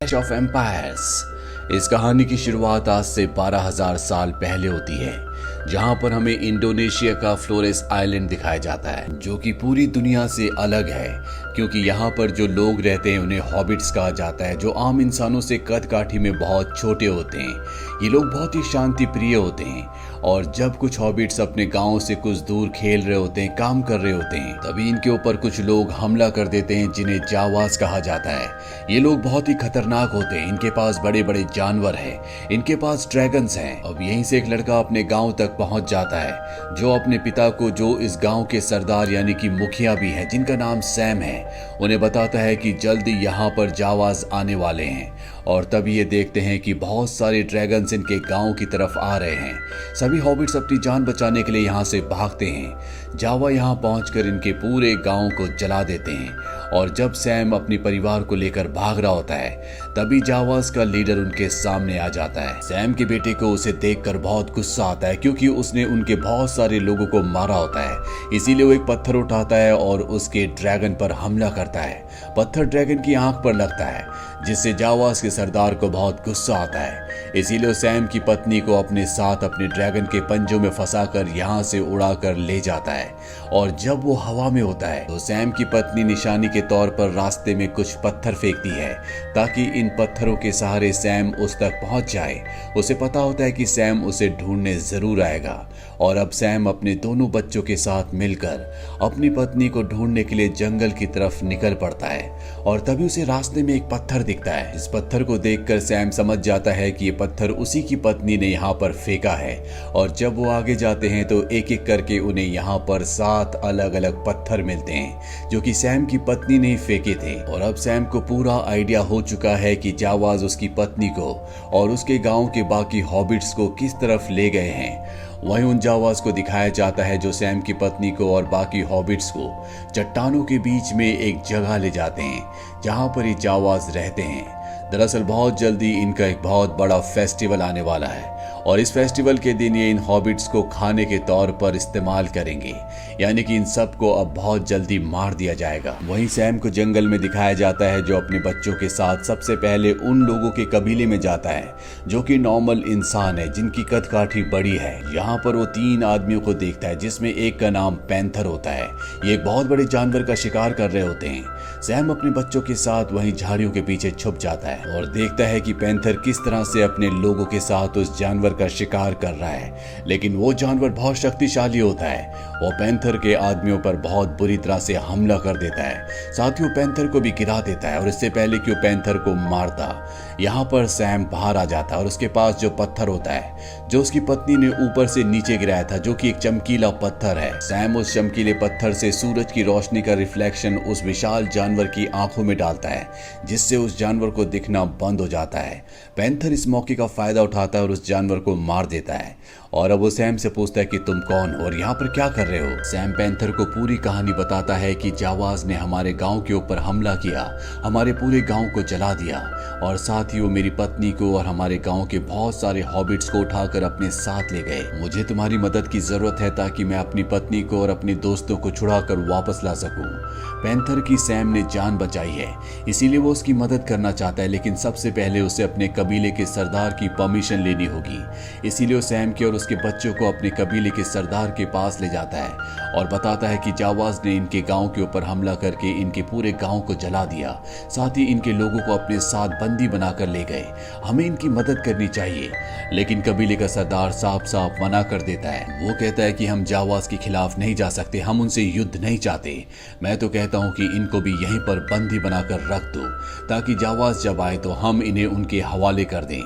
Clash of empires. इस कहानी की शुरुआत आज से 12,000 साल पहले होती है, जहां पर हमें इंडोनेशिया का फ्लोरेस आइलैंड दिखाया जाता है, जो कि पूरी दुनिया से अलग है क्योंकि यहाँ पर जो लोग रहते हैं उन्हें हॉबिट्स कहा जाता है, जो आम इंसानों से कद काठी में बहुत छोटे होते हैं। ये लोग बहुत ही शांति प्रिय होते हैं और जब कुछ हॉबिट्स अपने गांव से कुछ दूर खेल रहे होते हैं, काम कर रहे होते हैं, तभी इनके ऊपर कुछ लोग हमला कर देते हैं जिन्हें जावास कहा जाता है। ये लोग बहुत ही खतरनाक होते हैं, इनके पास बड़े बड़े जानवर हैं, इनके पास ड्रैगन्स हैं। अब यहीं से एक लड़का अपने गांव तक पहुंच जाता है, जो अपने पिता को, जो इस गांव के सरदार यानी कि मुखिया भी हैं, जिनका नाम सैम है, उन्हें बताता है कि जल्दी यहाँ पर जावास आने वाले हैं। और तभी ये देखते हैं कि बहुत सारे ड्रैगन्स इनके गांव की तरफ आ रहे हैं। सभी हॉबिट्स अपनी जान बचाने के लिए यहाँ से भागते हैं। जावा यहाँ पहुंचकर इनके पूरे गांव को जला देते हैं और जब सैम अपने परिवार को लेकर भाग रहा होता है, तभी जावास का लीडर उनके सामने आ जाता है। सैम के बेटे को उसे देखकर बहुत गुस्सा आता है क्योंकि उसने उनके बहुत सारे लोगों को मारा होता है। इसीलिए वो एक पत्थर उठाता है और उसके ड्रैगन पर हमला करता है। पत्थर ड्रैगन की आंख पर लगता है, जिससे जावास के सरदार को बहुत गुस्सा आता है। इसीलिए सैम की पत्नी को अपने साथ अपने ड्रैगन के पंजों में फंसाकर यहाँ से उड़ाकर ले जाता है। और जब वो हवा में होता है तो सैम की पत्नी निशानी के तौर पर रास्ते में कुछ पत्थर फेंकती है ताकि इन पत्थरों के सहारे सैम उस तक पहुंच जाए। उसे पता होता है कि सैम उसे ढूंढने जरूर आएगा और अब सैम अपने दोनों बच्चों के साथ मिलकर अपनी पत्नी को ढूंढने के लिए जंगल की तरफ निकल पड़ता है। और तभी उसे रास्ते में एक पत्थर दिखता है। इस पत्थर को देखकर सैम समझ जाता है कि ये पत्थर उसी की पत्नी ने यहाँ पर फेंका है। और जब वो आगे जाते हैं तो एक एक करके उन्हें यहाँ पर 7 अलग अलग पत्थर मिलते हैं जो कि सैम की पत्नी ने फेंके थे। और अब सैम को पूरा आइडिया हो चुका है कि जावाज उसकी पत्नी को और उसके गांव के बाकी हॉबिट्स को किस तरफ ले गए हैं। वहीं उन जावाज को दिखाया जाता है जो सैम की पत्नी को और बाकी हॉबिट्स को चट्टानों के बीच में एक जगह ले जाते हैं जहां पर ये जावाज रहते हैं। दरअसल बहुत जल्दी इनका एक बहुत बड़ा फेस्टिवल आने वाला है और इस फेस्टिवल के दिन ये इन हॉबिट्स को खाने के तौर पर इस्तेमाल करेंगे, यानी कि इन सब को अब बहुत जल्दी मार दिया जाएगा। वहीं सैम को जंगल में दिखाया जाता है जो अपने बच्चों के साथ सबसे पहले उन लोगों के कबीले में जाता है जो कि नॉर्मल इंसान है, जिनकी कद काठी बड़ी है। यहाँ पर वो 3 आदमियों को देखता है जिसमें एक का नाम पैंथर होता है। ये एक बहुत बड़े जानवर का शिकार कर रहे होते हैं। सैम अपने बच्चों के साथ वहीं झाड़ियों के पीछे छुप जाता है और देखता है कि पैंथर किस तरह से अपने लोगों के साथ उस जानवर का शिकार कर रहा है। लेकिन वो जानवर बहुत शक्तिशाली होता है। वो पैंथर के आदमियों पर बहुत बुरी तरह से हमला कर देता है, साथ ही वो पैंथर को भी गिरा देता है। और इससे पहले कि वो पैंथर को मारता, यहाँ पर सैम बाहर आ जाता है और उसके पास जो पत्थर होता है जो उसकी पत्नी ने ऊपर से नीचे गिराया था, जो कि एक चमकीला पत्थर है। सैम उस चमकीले पत्थर से सूरज की रोशनी का रिफ्लेक्शन उस विशाल जानवर की आंखों में डालता है, जिससे उस जानवर को दिखना बंद हो जाता है। पैंथर इस मौके का फायदा उठाता है और उस जानवर को मार देता है। और अब वो सैम से पूछता है कि तुम कौन हो और यहाँ पर क्या कर रहे हो। सैम पैंथर को पूरी कहानी बताता है कि जावाज ने हमारे गांव के ऊपर हमला किया, हमारे पूरे गांव को जला दिया और साथ ही वो मेरी पत्नी को और हमारे गांव के बहुत सारे हॉबिट्स को उठाकर अपने साथ ले गए। मुझे तुम्हारी मदद की जरूरत है ताकि मैं अपनी पत्नी को और अपने दोस्तों को छुड़ाकर वापस ला सकूं। पैंथर की सैम ने जान बचाई है, इसीलिए वो उसकी मदद करना चाहता है, लेकिन सबसे पहले उसे अपने कबीले के सरदार की परमिशन लेनी होगी। इसीलिए वो सैम के और उसके बच्चों को अपने कबीले के सरदार के पास ले जाता है और बताता है कि जावाज ने इनके गांव के ऊपर हमला करके इनके पूरे गांव को जला दिया, साथ ही इनके लोगों को अपने साथ बंदी बनाकर ले गए। हमें इनकी मदद करनी चाहिए। लेकिन कबीले का सरदार साफ साफ मना कर देता है। वो कहता है कि हम जावाज के खिलाफ नहीं जा सकते, हम उनसे युद्ध नहीं चाहते। मैं तो कहता हूँ कि इनको भी यहीं पर बंदी बनाकर रख दो ताकि जावाज जब आए तो हम इन्हें उनके हवाले कर दें।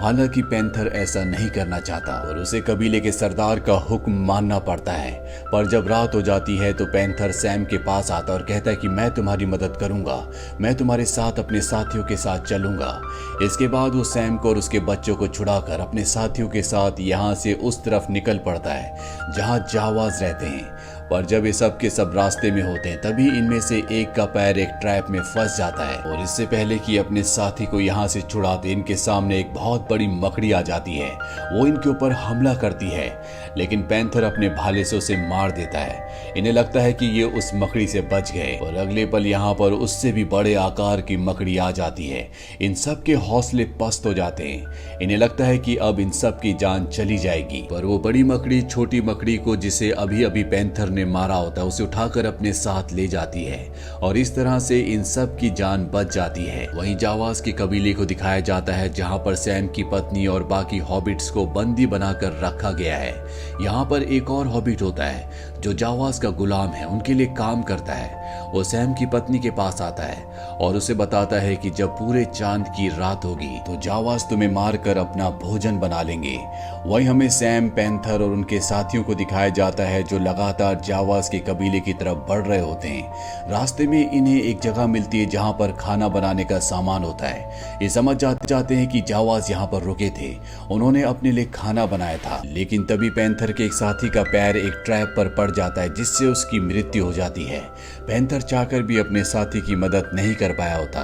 हालांकि पैंथर ऐसा नहीं करना चाहता और उसे कबीले के सरदार का हुक्म मानना पड़ता है। पर जब रात हो जाती है तो पैंथर सैम के पास आता और कहता है कि मैं तुम्हारी मदद करूंगा, मैं तुम्हारे साथ अपने साथियों के साथ चलूंगा। इसके बाद वो सैम को और उसके बच्चों को छुड़ाकर अपने साथियों के साथ यहाँ से उस तरफ निकल पड़ता है जहाँ जावाज रहते हैं। पर जब ये सब के सब रास्ते में होते हैं तभी इनमें से एक का पैर एक ट्रैप में फंस जाता है और इससे पहले कि अपने साथी को यहाँ से छुड़ा दे इनके सामने एक बहुत बड़ी मकड़ी आ जाती है। वो इनके ऊपर हमला करती है लेकिन पैंथर अपने भाले से उसे मार देता है। इन्हें लगता है कि ये उस मकड़ी से बच गए और अगले पल यहाँ पर उससे भी बड़े आकार की मकड़ी आ जाती है। इन सब के हौसले पस्त हो जाते हैं। इन्हें लगता है कि अब इन सब की जान चली जाएगी, पर वो बड़ी मकड़ी छोटी मकड़ी को जिसे अभी अभी पैंथर ने मारा होता है उसे उठाकर अपने साथ ले जाती है और इस तरह से इन सब की जान बच जाती है। वहीं जावास के कबीले को दिखाया जाता है जहाँ पर सैम की पत्नी और बाकी हॉबिट्स को बंदी बनाकर रखा गया है। यहाँ पर एक और हॉबिट होता है जो जावास का गुलाम है, उनके लिए काम करता है। वो सैम की पत्नी के पास आता है और उसे बताता है कि जब पूरे चांद की रात होगी तो जावास तुम्हें मारकर अपना भोजन बना लेंगे। वहीं हमें सैम, पैंथर और उनके साथियों को दिखाया जाता है जो लगातार जावास के कबीले की तरफ बढ़ रहे होते हैं। रास्ते में इन्हें एक जगह मिलती है जहां पर खाना बनाने का सामान होता है। ये समझ जाते हैं कि जावास यहाँ पर रुके थे, उन्होंने अपने लिए खाना बनाया था। लेकिन तभी पैंथर के एक साथी का पैर एक ट्रैप पर पड़ जाता है जिससे उसकी मृत्यु हो जाती है। पैंथर चाहकर भी अपने साथी की मदद नहीं कर पाया होता।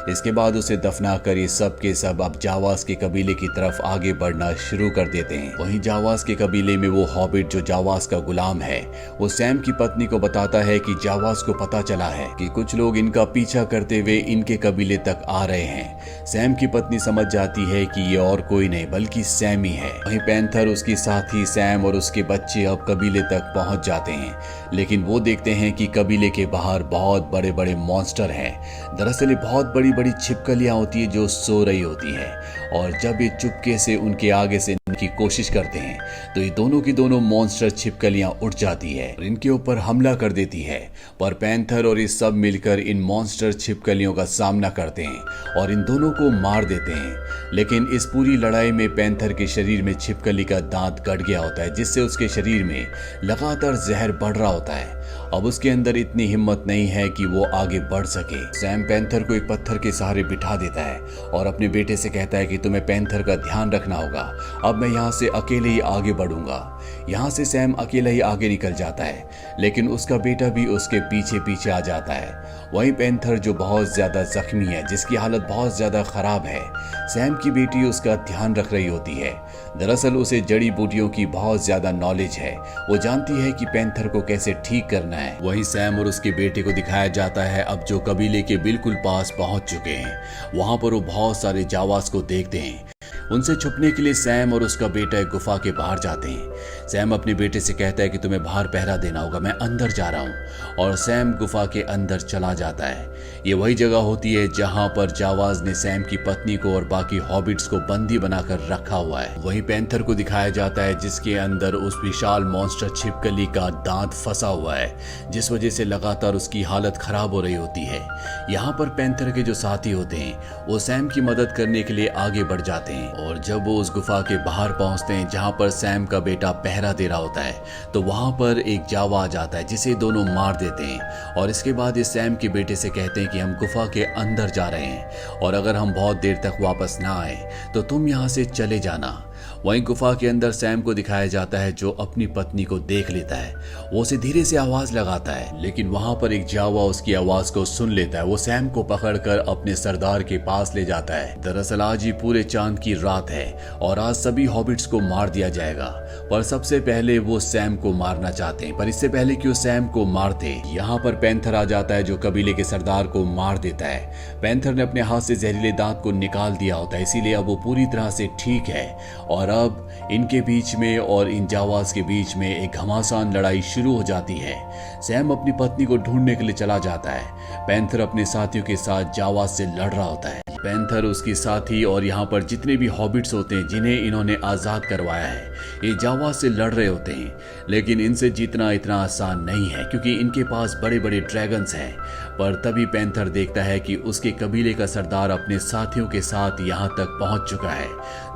इसके बाद उसे दफना कर ये सब के सब अब जावास के कबीले की तरफ आगे बढ़ना शुरू कर देते हैं। वहीं जावास के कबीले में वो हॉबिट जो जावास का गुलाम है वो सैम की पत्नी को बताता है कि जावास को पता चला है कि कुछ लोग इनका पीछा करते हुए इनके कबीले तक आ रहे हैं। सैम की पत्नी समझ जाती है कि ये और कोई नहीं बल्कि सैम ही है। वहीं पैंथर, उसकी साथी सैम और उसके बच्चे अब कबीले तक पहुंच जाते हैं लेकिन वो देखते हैं कि कबीले के बाहर बहुत बड़े बड़े मॉन्स्टर हैं। दरअसल ये बहुत बड़ी बड़ी छिपकलियां होती है जो सो रही होती है और जब ये चुपके से उनके आगे से की कोशिश करते हैं तो ये दोनों की दोनों मॉन्स्टर छिपकलियां उठ जाती है और इनके ऊपर हमला कर देती है। पर पैंथर और ये सब मिलकर इन मॉन्स्टर छिपकलियों का सामना करते हैं और इन दोनों को मार देते हैं। लेकिन इस पूरी लड़ाई में पैंथर के शरीर में छिपकली का दांत कट गया होता है जिससे उसके शरीर में लगातार जहर बढ़ रहा होता है। अब उसके अंदर इतनी हिम्मत नहीं है कि वो आगे बढ़ सके। सैम पैंथर को एक पत्थर के सहारे बिठा देता है और अपने बेटे से कहता है कि तुम्हें पैंथर का ध्यान रखना होगा, अब मैं यहाँ से अकेले ही आगे बढ़ूंगा। यहाँ से सैम अकेला ही आगे निकल जाता है लेकिन उसका बेटा भी उसके पीछे पीछे आ जाता है। वहीं पैंथर जो बहुत ज्यादा जख्मी है, जिसकी हालत बहुत ज्यादा खराब है, सैम की बेटी उसका ध्यान रख रही होती है। दरअसल उसे जड़ी बूटियों की बहुत ज्यादा नॉलेज है, वो जानती है कि पैंथर को कैसे ठीक करना है। वहीं सैम और उसके बेटे को दिखाया जाता है अब जो कबीले के बिल्कुल पास पहुंच चुके हैं। वहां पर वो बहुत सारे जावास को देखते हैं। उनसे छुपने के लिए सैम और उसका बेटा एक गुफा के बाहर जाते हैं। सैम अपने बेटे से कहता है कि तुम्हें बाहर पहरा देना होगा, मैं अंदर जा रहा हूँ, और सैम गुफा के अंदर चला जाता है। ये वही जगह होती है जहां पर जावास ने सैम की पत्नी को और बाकी हॉबिट्स को बंदी बनाकर रखा हुआ है। वहीं पैंथर को दिखाया जाता है जिसके अंदर उस विशाल मॉन्स्टर छिपकली का दांत फंसा हुआ है जिस वजह से लगातार उसकी हालत खराब हो रही होती है। यहाँ पर पैंथर के जो साथी होते हैं वो सैम की मदद करने के लिए आगे बढ़ जाते हैं और जब वो उस गुफा के बाहर पहुंचते हैं जहां पर सैम का बेटा पहरा दे रहा होता है तो वहां पर एक जावा आ जाता है जिसे दोनों मार देते हैं और इसके बाद ये सैम के बेटे से कहते हैं कि हम गुफा के अंदर जा रहे हैं और अगर हम बहुत देर तक वापस ना आए तो तुम यहाँ से चले जाना। वहीं गुफा के अंदर सैम को दिखाया जाता है जो अपनी पत्नी को देख लेता है। वो उसे धीरे से आवाज लगाता है लेकिन वहां पर एक जावा उसकी आवाज को सुन लेता है। वो सैम को पकड़कर अपने सरदार के पास ले जाता है। दरअसल आज ही पूरे चांद की रात है और आज सभी हॉबिट्स को मार दिया जाएगा, पर सबसे पहले वो सैम को मारना चाहते हैं। पर इससे पहले कि वो सैम को मारते, यहाँ पर पैंथर आ जाता है जो कबीले के सरदार को मार देता है। पैंथर ने अपने हाथ से जहरीले दांत को निकाल दिया होता है, इसीलिए अब वो पूरी तरह से ठीक है और अब इनके बीच में और इन जावास के बीच में एक घमासान लड़ाई शुरू हो जाती है। सैम अपनी पत्नी को ढूंढने के लिए चला जाता है। पैंथर अपने साथियों के साथ जावास से लड़ रहा होता है। पैंथर, उसकी साथी और यहाँ पर जितने भी हॉबिट्स होते हैं जिन्हें इन्होंने आजाद करवाया है, ये जावास से लड़ रहे होते हैं लेकिन इनसे जीतना इतना आसान नहीं है क्योंकि इनके पास बड़े बड़े ड्रैगन्स हैं। पर तभी पैंथर देखता है कि उसके कबीले का सरदार अपने साथियों के साथ यहाँ तक पहुँच चुका है।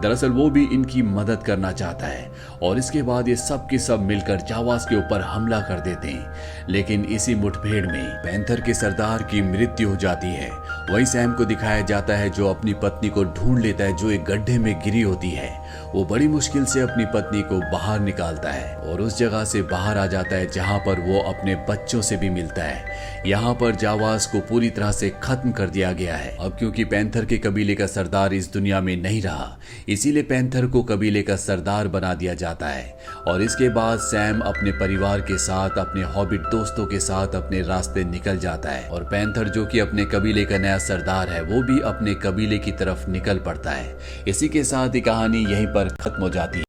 दरअसल वो भी इनकी मदद करना चाहता है और इसके बाद ये सब के सब मिलकर जावास के ऊपर हमला कर देते हैं। लेकिन इसी मुठभेड़ में पैंथर के सरदार की मृत्यु हो जाती है। वहीं सैम को दिखाया जाता है जो अपनी पत्नी को ढूंढ लेता है जो एक गड्ढे में गिरी होती है वो बड़ी मुश्किल से अपनी पत्नी को बाहर निकालता है और उस जगह से बाहर आ जाता है जहां पर वो अपने बच्चों से भी मिलता है। यहाँ पर जावास को पूरी तरह से खत्म कर दिया गया है। अब क्योंकि पैंथर के कबीले का सरदार इस दुनिया में नहीं रहा, इसीलिए पैंथर को कबीले का सरदार बना दिया जाता है। और इसके बाद सैम अपने परिवार के साथ, अपने हॉबिट दोस्तों के साथ अपने रास्ते निकल जाता है और पैंथर जो कि अपने कबीले का नया सरदार है वो भी अपने कबीले की तरफ निकल पड़ता है। इसी के साथ ये कहानी यहीं पर खत्म हो जाती है।